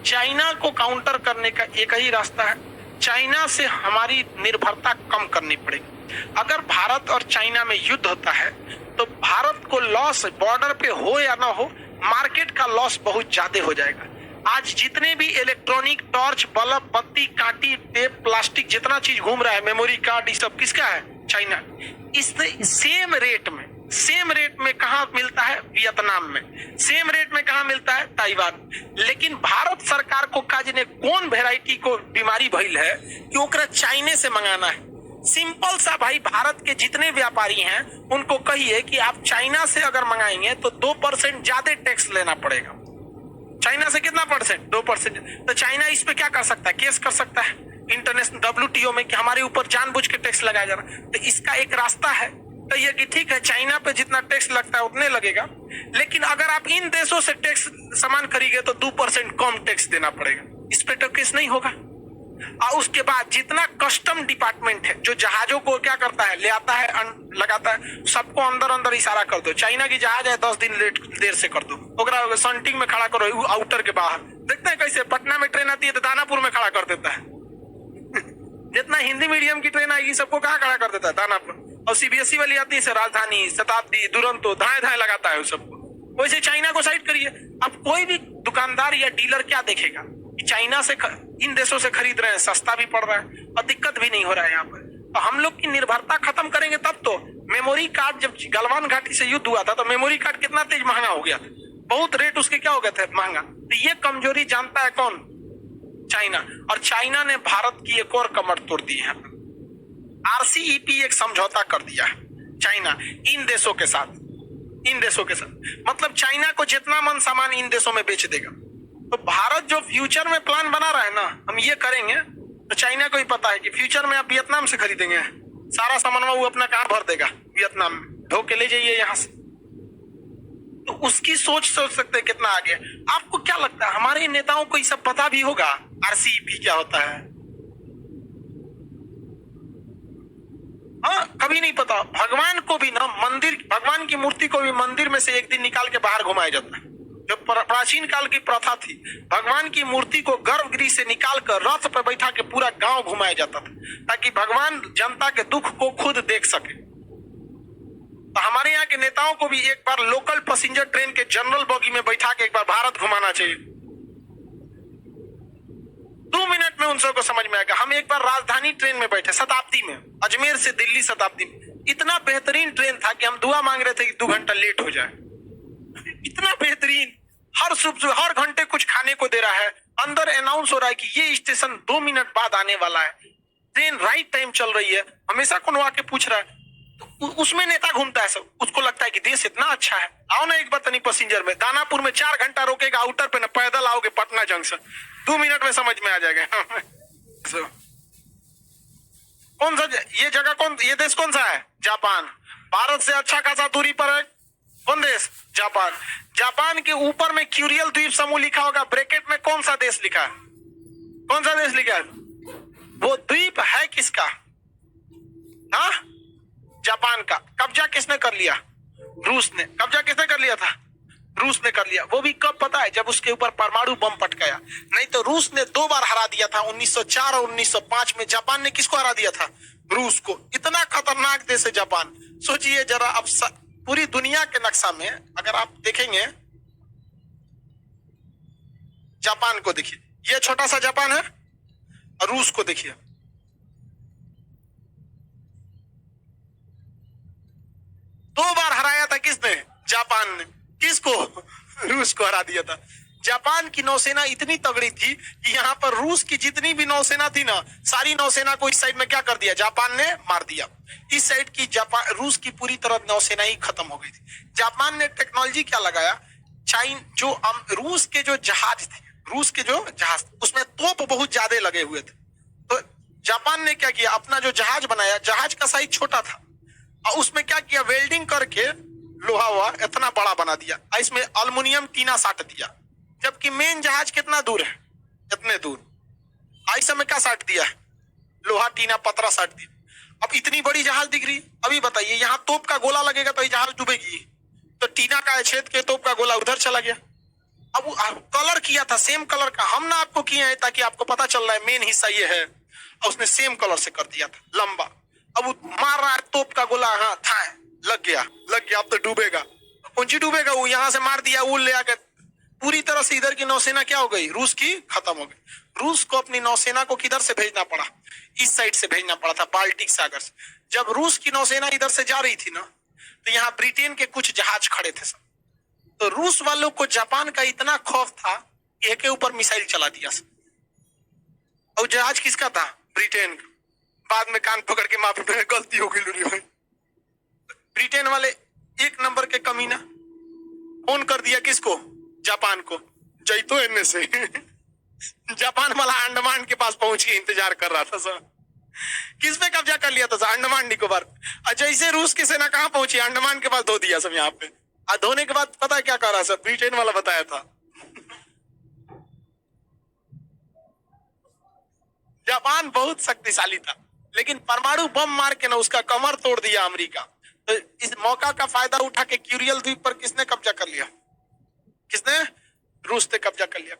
China को counter करने का एक ही रास्ता है, चाइना से हमारी निर्भरता कम करनी पड़ेगी। अगर भारत और चाइना में युद्ध होता है तो भारत को लॉस बॉर्डर पे हो या ना हो, मार्केट का लॉस बहुत ज्यादा हो जाएगा। आज जितने भी इलेक्ट्रॉनिक टॉर्च, बल्ब, बत्ती, कांटी, टेप, प्लास्टिक, जितना चीज घूम रहा है, मेमोरी कार्ड, ये सब किसका है? चाइना। इस सेम रेट में कहा मिलता है? वियतनाम में। सेम रेट में कहा मिलता है? ताइवान। लेकिन भारत सरकार को काजने कौन वेराइटी को बीमारी भइल है कि ओकरा चाइने से मंगाना है। सिंपल सा भाई, भारत के जितने व्यापारी हैं उनको कहिए कि आप चाइना से अगर मंगाएंगे तो 2% ज्यादा टैक्स लेना पड़ेगा। चाइना से कितना परसेंट? 2%। तो चाइना इस पे क्या कर सकता है? केस कर सकता है इंटरनेशनल WTO में कि हमारे ऊपर जानबूझ के टैक्स लगाया जा रहा है। तो इसका एक रास्ता है तो ये कि ठीक है, चाइना पे जितना टैक्स लगता है उतने लगेगा, लेकिन अगर आप इन देशों से टैक्स सामान खरीदे तो 2% कम टैक्स देना पड़ेगा। इस पे तो केस नहीं होगा। और उसके बाद जितना कस्टम डिपार्टमेंट है जो जहाजों को क्या करता है, ले आता है, लगाता है, सबको अंदर अंदर इशारा कर दो। चाइना की जहाज है 10 दिन देर से कर दो, ओकरा संटिंग में खड़ा करो, आउटर के बाहर। देखते हैं कैसे पटना में ट्रेन आती है तो दानापुर में खड़ा कर देता है। जितना हिंदी मीडियम की ट्रेन आएगी सबको कहाँ खड़ा कर देता है? दानापुर। और CBSE वाली आती है राजधानी, शताब्दी, दुरंतो, धाए धाए लगाता है सबको। वैसे चाइना को साइड करिए। अब कोई भी दुकानदार या डीलर क्या देखेगा कि चाइना से इन देशों से खरीद रहे हैं, सस्ता भी पड़ रहा है और दिक्कत भी नहीं हो रहा है यहाँ पर। तो हम लोग की निर्भरता खत्म करेंगे तब तो। मेमोरी कार्ड, जब गलवान घाटी से युद्ध हुआ था तो मेमोरी कार्ड कितना तेज महंगा हो गया था, बहुत रेट उसके क्या हो गए थे, महंगा। तो ये कमजोरी जानता है कौन? चाइना। और चाइना ने भारत की एक और कमर तोड़ दी है। RCEP एक समझौता कर दिया है चाइना इन देशों के साथ। मतलब चाइना को जितना मन सामान इन देशों में बेच देगा। तो भारत जो फ्यूचर में प्लान बना रहा है ना, हम ये करेंगे, तो चाइना को ही पता है कि फ्यूचर में आप वियतनाम से खरीदेंगे, सारा सामान वो अपना कार भर देगा वियतनाम में, ढो के ले जाइए यहाँ से। तो उसकी सोच सकते हैं कितना आगे। आपको क्या लगता है हमारे नेताओं को ये सब पता भी होगा RCEP क्या होता है? हाँ, कभी नहीं पता। भगवान को भी ना भगवान की मूर्ति को भी मंदिर में से एक दिन निकाल के बाहर घुमाया जाता है। जो प्राचीन काल की प्रथा थी, भगवान की मूर्ति को गर्भगृह से निकाल कर रथ पर बैठा के पूरा गांव घुमाया जाता था ताकि भगवान जनता के दुख को खुद देख सके। तो हमारे यहाँ के नेताओं को भी एक बार लोकल पैसेंजर ट्रेन के जनरल बॉगी में बैठा के एक बार भारत घुमाना चाहिए। 2 मिनट में उन सबको समझ में आएगा। हम एक बार राजधानी ट्रेन में बैठे, शताब्दी में, अजमेर से दिल्ली शताब्दी में। इतना बेहतरीन ट्रेन था कि हम दुआ मांग रहे थे कि 2 घंटा लेट हो जाए। इतना बेहतरीन, हर घंटे कुछ खाने को दे रहा है, अंदर अनाउंस हो रहा है कि ये स्टेशन 2 मिनट बाद आने वाला है, ट्रेन राइट टाइम चल रही है। हमेशा कौन आके पूछ रहा है, तो उसमें नेता घूमता है सब। उसको लगता है कि देश इतना अच्छा है। आओ ना एक बार तनी पैसेंजर में, दानापुर में 4 घंटा रोकेगा, आउटर पे ना पैदल आओगे पटना जंक्शन, 2 मिनट में समझ में आ जाएगा। कौन सा ये जगह, ये देश कौन सा है? जापान। भारत से अच्छा खासा दूरी पर है कौन देश? जापान। जापान के ऊपर में क्यूरियल द्वीप समूह लिखा होगा, ब्रैकेट में कौन सा देश लिखा है? कौन सा देश लिखा है? वो द्वीप है किसका? हाँ, जापान का। कब्जा किसने कर लिया? रूस ने। कब्जा किसने कर लिया था? रूस ने कर लिया। वो भी कब पता है? जब उसके ऊपर परमाणु बम पटकाया। नहीं तो रूस ने 2 बार हरा दिया था, 1904 और 1905 में। जापान ने किसको हरा दिया था? रूस को। इतना खतरनाक देश है जापान। सोचिए जरा, अब पूरी दुनिया के नक्शा में अगर आप देखेंगे, जापान को देखिए, ये छोटा सा जापान है, और रूस को देखिए, दो बार हराया था किसने? जापान ने। किसको? रूस को हरा दिया था। जापान की नौसेना इतनी तगड़ी थी कि यहाँ पर रूस की जितनी भी नौसेना थी ना, सारी नौसेना को इस साइड में क्या कर दिया? जापान ने मार दिया। इस साइड की रूस की पूरी तरह नौसेना ही खत्म हो गई थी। जापान ने टेक्नोलॉजी क्या लगाया? रूस के जो जहाज थे, उसमें तोप बहुत ज्यादा लगे हुए थे। तो जापान ने क्या किया? अपना जो जहाज बनाया, जहाज का साइज छोटा था, और उसमें क्या किया? वेल्डिंग करके लोहा हुआ इतना बड़ा बना दिया, इसमें अल्युमिनियम टीना साट दिया। जबकि मेन जहाज कितना दूर है? इतने दूर। आई समय क्या साट दिया? लोहा टीना पतरा साट दिया। अब इतनी बड़ी जहाज दिख रही। अभी बताइए, यहाँ तोप का गोला लगेगा तो ये जहाज डूबेगी। तो टीना का छेद के तोप का गोला उधर चला गया। अब कलर किया था सेम कलर का, हम ना आपको किए हैं ताकि आपको पता चल रहा है मेन हिस्सा ये है, और उसने सेम कलर से कर दिया था लंबा। अब वो मार रहा है तोप का गोला, हाँ था लग गया अब तो डूबेगा। कौन डूबेगा, वो यहां से मार दिया, वो ले आकर पूरी तरह से इधर की नौसेना क्या हो गई, रूस की खत्म हो गई। रूस को अपनी नौसेना को किधर से भेजना पड़ा, इस साइड से भेजना पड़ा था, बाल्टिक सागर से। जब रूस की नौसेना इधर से जा रही थी ना, तो यहाँ ब्रिटेन के कुछ जहाज खड़े थे सब। तो रूस वालों को जापान का इतना खौफ था कि एक के ऊपर मिसाइल चला दिया सब। और जहाज किसका था, ब्रिटेन का। बाद में कान पकड़ के माफी, मेरी गलती हो गई लूरी भाई। ब्रिटेन वाले एक नंबर के कमीना, फोन कर दिया किसको, जापान को, जैतो इनमें से जापान वाला अंडमान के पास पहुंच के इंतजार कर रहा था सर। किस पे कब्जा कर लिया था सर, अंडमान निकोबार। और जैसे रूस की सेना कहां पहुंची, अंडमान के पास धो दिया सब यहाँ पे। और धोने के बाद पता क्या कर रहा सर, ब्रिटेन वाला बताया था जापान बहुत शक्तिशाली था, लेकिन परमाणु बम मार के ना उसका कमर तोड़ दिया अमेरिका। तो इस मौका का फायदा उठा के क्यूरियल द्वीप पर किसने कब्जा कर लिया, किसने, रूस ने कब्जा कर लिया।